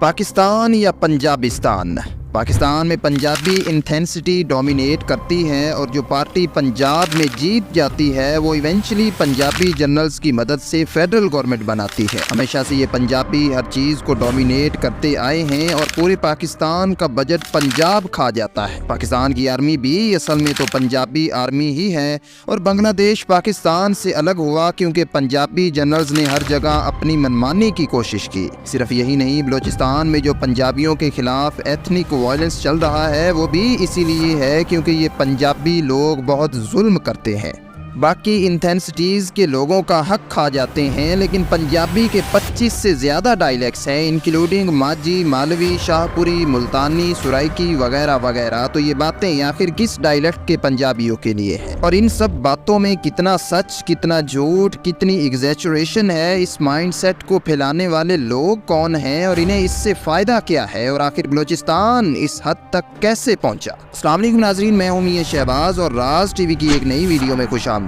پاکستان یا پنجابستان؟ پاکستان میں Punjabi intensity dominate کرتی ہے اور جو پارٹی پنجاب میں جیت جاتی ہے وہ ایونچولی پنجابی جنرلز کی مدد سے فیڈرل گورنمنٹ بناتی ہے۔ ہمیشہ سے یہ پنجابی ہر چیز کو ڈومینیٹ کرتے آئے ہیں اور پورے پاکستان کا بجٹ پنجاب کھا جاتا ہے۔ پاکستان کی آرمی بھی اصل میں تو پنجابی آرمی ہی ہے اور بنگلہ دیش پاکستان سے الگ ہوا کیونکہ پنجابی جنرلز نے ہر جگہ اپنی منمانی کی کوشش کی۔ صرف یہی نہیں، بلوچستان میں جو پنجابیوں کے خلاف ایتھنک وائلنس چل رہا ہے وہ بھی اسی لیے ہے کیونکہ یہ پنجابی لوگ بہت ظلم کرتے ہیں۔ باقی انٹینسٹیز کے لوگوں کا حق کھا جاتے ہیں، لیکن پنجابی کے 25 سے زیادہ ڈائلیکٹس ہیں انکلوڈنگ ماجی، مالوی، شاہپوری، ملتانی، سرائکی وغیرہ وغیرہ۔ تو یہ باتیں آخر کس ڈائلیکٹ کے پنجابیوں کے لیے ہیں؟ اور ان سب باتوں میں کتنا سچ، کتنا جھوٹ، کتنی ایگزیچوریشن ہے؟ اس مائنڈ سیٹ کو پھیلانے والے لوگ کون ہیں اور انہیں اس سے فائدہ کیا ہے؟ اور آخر بلوچستان اس حد تک کیسے پہنچا؟ السلام علیکم ناظرین، میں ہوں میاں شہباز اور راز ٹی وی کی ایک نئی ویڈیو میں خوش آمدید۔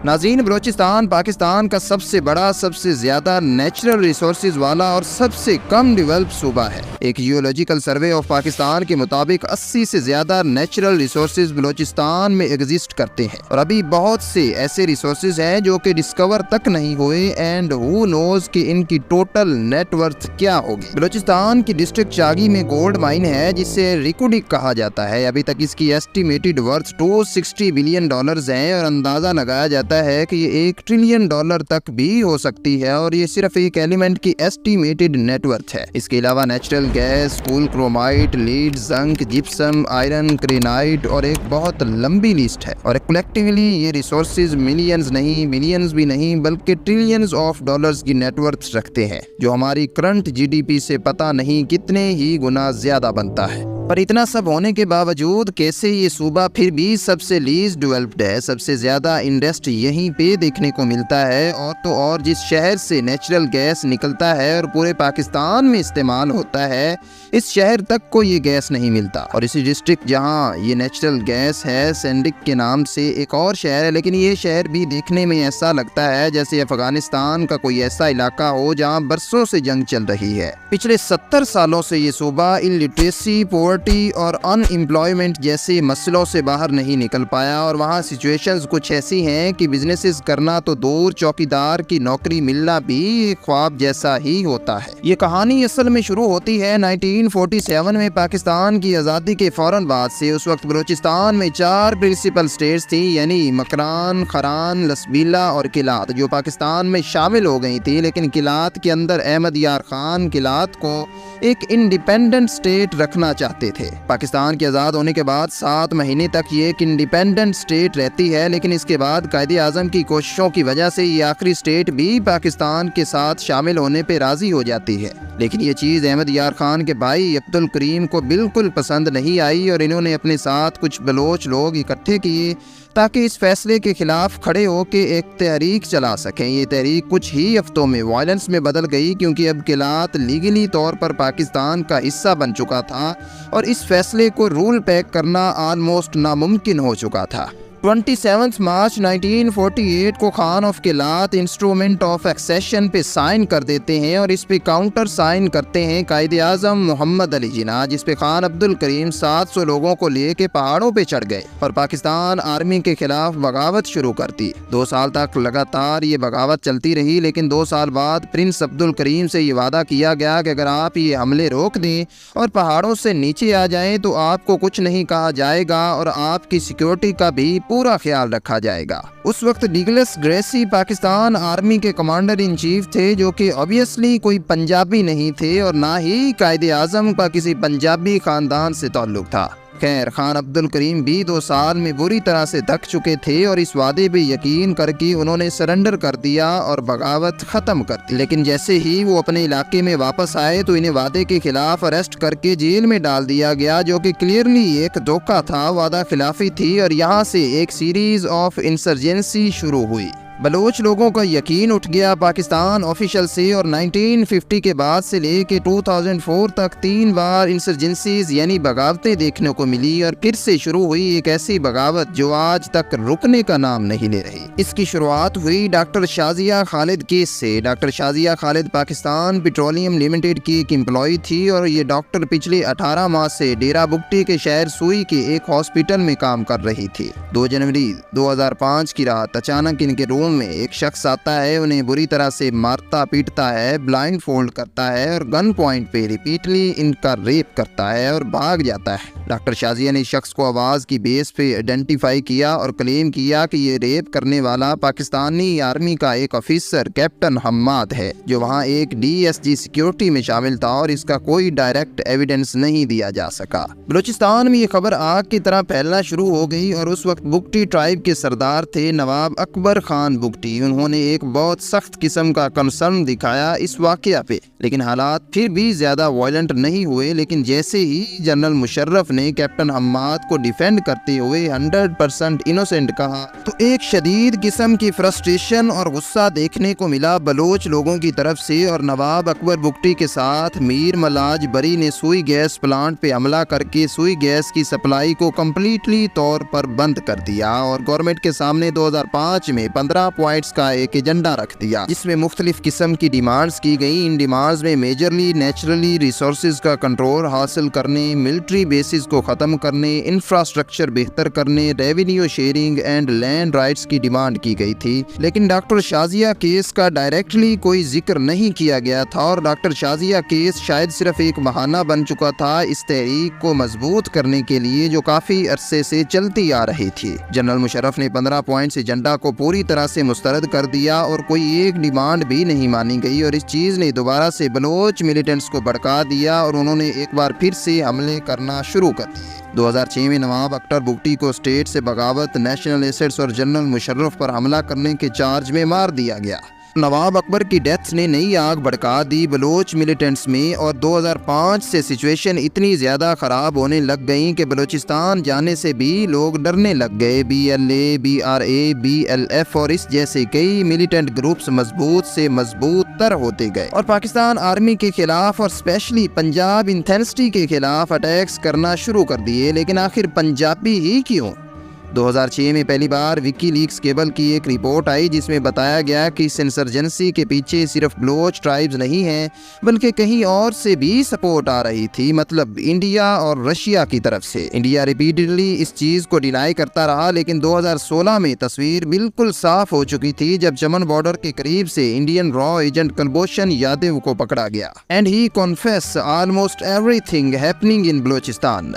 ناظرین، بلوچستان پاکستان کا سب سے بڑا، سب سے زیادہ نیچرل ریسورسز والا اور سب سے کم ڈیولپ صوبہ ہے۔ ایک جیولوجیکل سروے آف پاکستان کے مطابق 80 سے زیادہ نیچرل ریسورسز بلوچستان میں ایگزسٹ کرتے ہیں اور ابھی بہت سے ایسے ریسورسز ہیں جو کہ ڈسکور تک نہیں ہوئے اینڈ ہو نوز کہ ان کی ٹوٹل نیٹ ورتھ کیا ہوگی۔ بلوچستان کی ڈسٹرکٹ چاگی میں گولڈ مائن ہے جسے ریکوڈک کہا جاتا ہے۔ ابھی تک اس کی ایسٹیمیٹڈ ورتھ $260 بلین ہے اور اندازہ لگایا جاتا ہے کہ یہ $1 ٹریلین تک بھی ہو سکتی ہے اور یہ صرف ایک ایلیمنٹ کی ایسٹیمیٹڈ نیٹ ورتھ ہے۔ اس کے علاوہ نیچرل گیس، کول chromite, lead, zinc, gypsum, iron, کرینائٹ اور ایک بہت لمبی لسٹ ہے۔ اور کلیکٹیولی یہ ریسورسز ملینز نہیں، ملینز بھی نہیں بلکہ ٹریلینز آف ڈالرز کی نیٹ ورتھ رکھتے ہیں، جو ہماری کرنٹ GDP سے پتہ نہیں کتنے ہی گنا زیادہ بنتا ہے۔ پر اتنا سب ہونے کے باوجود کیسے یہ صوبہ پھر بھی سب سے لیسٹ ڈیولپڈ ہے؟ سب سے زیادہ انڈسٹ یہیں پہ دیکھنے کو ملتا ہے اور تو اور جس شہر سے نیچرل گیس نکلتا ہے اور پورے پاکستان میں استعمال ہوتا ہے، اس شہر تک کو یہ گیس نہیں ملتا۔ اور اسی ڈسٹرکٹ جہاں یہ نیچرل گیس ہے، سینڈک کے نام سے ایک اور شہر ہے، لیکن یہ شہر بھی دیکھنے میں ایسا لگتا ہے جیسے افغانستان کا کوئی ایسا علاقہ ہو جہاں برسوں سے جنگ چل رہی ہے۔ پچھلے 70 سالوں سے یہ صوبہ انلٹریسی، پاورٹی اور ان امپلائمنٹ جیسے مسئلوں سے باہر نہیں نکل پایا اور وہاں سچویشنز کچھ ایسی ہیں کہ بزنسز کرنا تو دور، چوکیدار کی نوکری ملنا بھی ایک خواب جیسا ہی ہوتا ہے۔ یہ کہانی اصل میں شروع ہوتی ہے 1947 میں پاکستان کی آزادی کے فوراً بعد سے۔ اس وقت بلوچستان میں 4 پرنسپل سٹیٹس تھیں، یعنی مکران، خران، لسبیلا اور کلات، جو پاکستان میں شامل ہو گئی تھی، لیکن کلات کے اندر احمد یار خان کلات کو ایک انڈیپینڈنٹ سٹیٹ رکھنا چاہتے تھے۔ پاکستان کے آزاد ہونے کے بعد 7 مہینے تک یہ ایک انڈیپینڈنٹ سٹیٹ رہتی ہے، لیکن اس کے بعد قائد اعظم کی کوششوں کی وجہ سے یہ آخری سٹیٹ بھی پاکستان کے ساتھ شامل ہونے پہ راضی ہو جاتی ہے۔ لیکن یہ چیز احمد یار خان کے بھائی عبدالکریم کو بالکل پسند نہیں آئی اور انہوں نے اپنے ساتھ کچھ بلوچ لوگ اکٹھے کیے تاکہ اس فیصلے کے خلاف کھڑے ہو کے ایک تحریک چلا سکیں۔ یہ تحریک کچھ ہی ہفتوں میں وائلنس میں بدل گئی کیونکہ اب کلات لیگلی طور پر پاکستان کا حصہ بن چکا تھا اور اس فیصلے کو رول بیک کرنا آلموسٹ ناممکن ہو چکا تھا۔ 27 مارچ 1948 کو Khan of Kalat instrument of accession پہ سائن کر دیتے ہیں اور اس پہ کاؤنٹر سائن کرتے ہیں قائد اعظم محمد علی جناح، جس پہ خان عبدالکریم 700 لوگوں کو لے کے پہاڑوں پہ چڑھ گئے اور پاکستان آرمی کے خلاف بغاوت شروع کر دی۔ 2 سال تک لگاتار یہ بغاوت چلتی رہی، لیکن 2 سال بعد پرنس عبدالکریم سے یہ وعدہ کیا گیا کہ اگر آپ یہ حملے روک دیں اور پہاڑوں سے نیچے آ جائیں تو آپ کو کچھ نہیں کہا جائے گا اور آپ کی سیکیورٹی کا بھی پورا خیال رکھا جائے گا۔ اس وقت ڈگلس گریسی پاکستان آرمی کے کمانڈر ان چیف تھے، جو کہ obviously کوئی پنجابی نہیں تھے اور نہ ہی قائد اعظم کا کسی پنجابی خاندان سے تعلق تھا۔ خیر، خان عبدالکریم بھی 2 سال میں بری طرح سے تھک چکے تھے اور اس وعدے پہ یقین کر کے انہوں نے سرنڈر کر دیا اور بغاوت ختم کر دی۔ لیکن جیسے ہی وہ اپنے علاقے میں واپس آئے تو انہیں وعدے کے خلاف اریسٹ کر کے جیل میں ڈال دیا گیا، جو کہ کلیئرلی ایک دھوکہ تھا، وعدہ خلافی تھی اور یہاں سے ایک سیریز آف انسرجنسی شروع ہوئی۔ بلوچ لوگوں کا یقین اٹھ گیا پاکستان آفیشل سے، اور 1950 کے بعد سے لے کے 2004 تک 3 بار انسرجنسیز یعنی بغاوتیں دیکھنے کو ملی، اور پھر سے شروع ہوئی ایک ایسی بغاوت جو آج تک رکنے کا نام نہیں لے رہی۔ اس کی شروعات ہوئی ڈاکٹر شازیہ خالد کیس سے۔ ڈاکٹر شازیہ خالد پاکستان پیٹرولیم لمیٹڈ کی ایک امپلائی تھی، اور یہ ڈاکٹر پچھلے 18 ماہ سے ڈیرہ بگٹی کے شہر سوئی کے ایک ہاسپٹل میں کام کر رہی تھی۔ 2 جنوری 2005 کی رات اچانک ان کے روم میں ایک شخص آتا ہے، انہیں بری طرح سے مارتا پیٹتا ہے، بلائنڈ فولڈ کرتا ہے اور گن پوائنٹ پہ ریپیٹلی ان کا ریپ کرتا ہے اور بھاگ جاتا ہے۔ ڈاکٹر شازیہ نے شخص کو آواز کی بیس پہ آئیڈینٹیفائی کیا اور کلیم کیا کہ یہ ریپ کرنے والا پاکستانی آرمی کا ایک آفیسر کیپٹن حماد ہے، جو وہاں ایک DSG سیکیورٹی میں شامل تھا، اور اس کا کوئی ڈائریکٹ ایویڈنس نہیں دیا جا سکا۔ بلوچستان میں یہ خبر آگ کی طرح پھیلنا شروع ہو گئی، اور اس وقت بگٹی ٹرائب کے سردار تھے نواب اکبر خان بگٹی۔ انہوں نے ایک بہت سخت قسم کا کنسرن دکھایا اس واقعہ پہ، لیکن حالات پھر بھی زیادہ وائلنٹ نہیں ہوئے۔ لیکن جیسے ہی جنرل مشرف نے کیپٹن حماد کو ڈیفینڈ کرتے ہوئے 100% انوسینٹ کہا، تو ایک شدید قسم کی فرسٹریشن اور غصہ دیکھنے کو ملا بلوچ لوگوں کی طرف سے، اور نواب اکبر بگٹی کے ساتھ میر ملاج بری نے سوئی گیس پلانٹ پہ حملہ کر کے سوئی گیس کی سپلائی کو کمپلیٹلی طور پر بند کر دیا، اور گورنمنٹ کے سامنے 2005 میں 15 پوائنٹس کا ایک ایجنڈا رکھ دیا، جس میں مختلف قسم کی ڈیمانڈز کی گئی۔ ان ڈیمانڈز میں میجرلی نیچرلی ریسورسز کا کنٹرول حاصل کرنے، ملٹری بیسز کو ختم کرنے، انفراسٹرکچر بہتر کرنے، revenue sharing and land rights کی ڈیمانڈ کی گئی تھی۔ لیکن ڈاکٹر شازیہ کیس کا ڈائریکٹلی کوئی ذکر نہیں کیا گیا تھا، اور ڈاکٹر شازیہ کیس شاید صرف ایک بہانہ بن چکا تھا اس تحریک کو مضبوط کرنے کے لیے جو کافی عرصے سے چلتی آ رہی تھی۔ جنرل مشرف نے 15 پوائنٹس ایجنڈا کو پوری طرح سے مسترد کر دیا، اور کوئی ایک ڈیمانڈ بھی نہیں مانی گئی، اور اس چیز نے دوبارہ سے بلوچ ملیٹنٹس کو بھڑکا دیا، اور انہوں نے ایک بار پھر سے حملے کرنا شروع کر دیے۔ 2006 میں نواب اکبر بگٹی کو اسٹیٹ سے بغاوت، نیشنل ایسٹس اور جنرل مشرف پر حملہ کرنے کے چارج میں مار دیا گیا۔ نواب اکبر کی ڈیتھ نے نئی آگ بھڑکا دی بلوچ ملیٹنٹس میں، اور 2005 سے سچویشن اتنی زیادہ خراب ہونے لگ گئی کہ بلوچستان جانے سے بھی لوگ ڈرنے لگ گئے۔ BLA، BRA، BLF اور اس جیسے کئی ملیٹنٹ گروپس مضبوط سے مضبوط تر ہوتے گئے، اور پاکستان آرمی کے خلاف اور اسپیشلی پنجاب انٹینسٹی کے خلاف اٹیکس کرنا شروع کر دیے۔ لیکن آخر پنجابی ہی کیوں؟ 2006 میں پہلی بار وکی لیکس کیبل کی ایک رپورٹ آئی جس میں بتایا گیا کہ اس انسرجنسی کے پیچھے صرف بلوچ ٹرائبز نہیں ہیں بلکہ کہیں اور سے بھی سپورٹ آ رہی تھی، مطلب انڈیا اور رشیا کی طرف سے۔ انڈیا ریپیٹڈلی اس چیز کو ڈینائی کرتا رہا، لیکن 2016 میں تصویر بالکل صاف ہو چکی تھی جب چمن بارڈر کے قریب سے انڈین را ایجنٹ کلبھوشن یادو کو پکڑا گیا، and he confess almost every thing happening in Balochistan.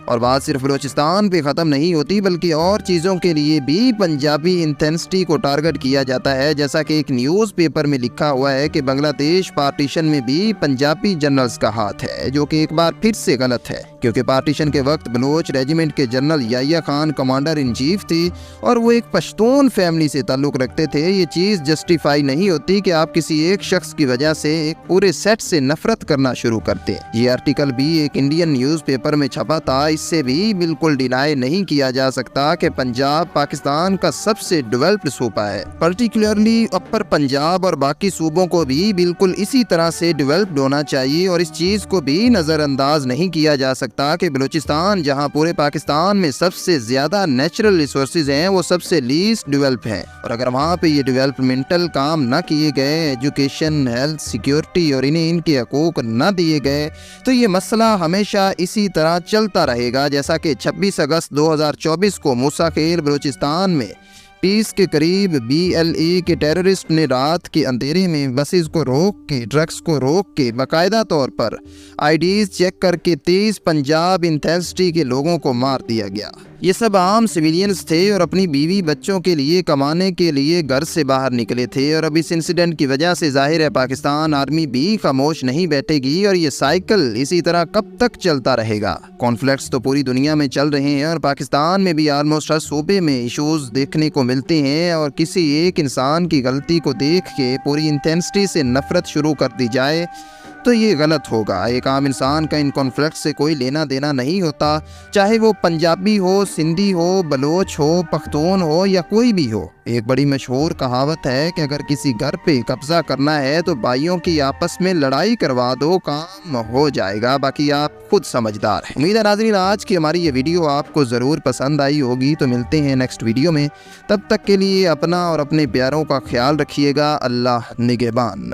اور بات صرف بلوچستان پہ ختم نہیں ہوتی بلکہ اور چیزوں کے لیے بھی پنجابی انٹینسٹی کو ٹارگٹ کیا جاتا ہے، جیسا کہ ایک نیوز پیپر میں لکھا ہوا ہے کہ بنگلہ دیش پارٹیشن میں بھی پنجابی جنرلز کا ہاتھ ہے، جو کہ ایک بار پھر سے غلط ہے، کیونکہ پارٹیشن کے وقت بلوچ ریجیمنٹ کے general Yahya Khan commander in chief تھے اور وہ ایک پشتون فیملی سے تعلق رکھتے تھے۔ یہ چیز جسٹیفائی نہیں ہوتی کہ آپ کسی ایک شخص کی وجہ سے ایک پورے سیٹ سے نفرت کرنا شروع کرتے۔ یہ آرٹیکل بھی ایک انڈین نیوز پیپر میں چھپا تھا، اس سے بھی بالکل ڈینائی نہیں کیا جا سکتا کہ پنجاب پاکستان کا سب سے ڈیولپڈ صوبہ ہے، پرٹیکولرلی اپر پنجاب، اور باقی صوبوں کو بھی بالکل اسی طرح سے ڈیولپڈ ہونا چاہیے، اور اس چیز کو بھی نظر انداز نہیں کیا جا سکتا کہ بلوچستان جہاں پورے پاکستان میں سب سے زیادہ نیچرل ریسورسز ہیں وہ سب سے لیسٹ ڈیولپ ہیں، اور اگر وہاں پہ یہ ڈیولپمنٹل کام نہ کیے گئے، ایجوکیشن، ہیلتھ، سیکیورٹی اور انہیں ان کے حقوق نہ دیے گئے تو یہ مسئلہ ہمیشہ اسی طرح چلتا رہے گا، جیسا کہ 26 اگست 2024 کو موسیٰ خیل بلوچستان میں پیس کے قریب BLA کے ٹیررسٹ نے رات کے اندھیرے میں بسز کو روک کے، ٹرکس کو روک کے، باقاعدہ طور پر IDs چیک کر کے 23 پنجاب انٹینسٹی کے لوگوں کو مار دیا گیا۔ یہ سب عام سویلینز تھے اور اپنی بیوی بچوں کے لیے کمانے کے لیے گھر سے باہر نکلے تھے، اور اب اس انسیڈنٹ کی وجہ سے ظاہر ہے پاکستان آرمی بھی خاموش نہیں بیٹھے گی، اور یہ سائیکل اسی طرح کب تک چلتا رہے گا؟ کانفلکٹس تو پوری دنیا میں چل رہے ہیں، اور پاکستان میں بھی آلموسٹ ہر صوبے میں ایشوز دیکھنے کو ملتے ہیں، اور کسی ایک انسان کی غلطی کو دیکھ کے پوری انٹینسٹی سے نفرت شروع کر دی جائے تو یہ غلط ہوگا۔ ایک عام انسان کا ان کانفلکٹ سے کوئی لینا دینا نہیں ہوتا، چاہے وہ پنجابی ہو، سندھی ہو، بلوچ ہو، پختون ہو یا کوئی بھی ہو۔ ایک بڑی مشہور کہاوت ہے کہ اگر کسی گھر پہ قبضہ کرنا ہے تو بھائیوں کی آپس میں لڑائی کروا دو، کام ہو جائے گا، باقی آپ خود سمجھدار ہیں۔ امید ہے ناظرین آج کی ہماری یہ ویڈیو آپ کو ضرور پسند آئی ہوگی، تو ملتے ہیں نیکسٹ ویڈیو میں، تب تک کے لیے اپنا اور اپنے پیاروں کا خیال رکھیے گا۔ اللہ نگہبان۔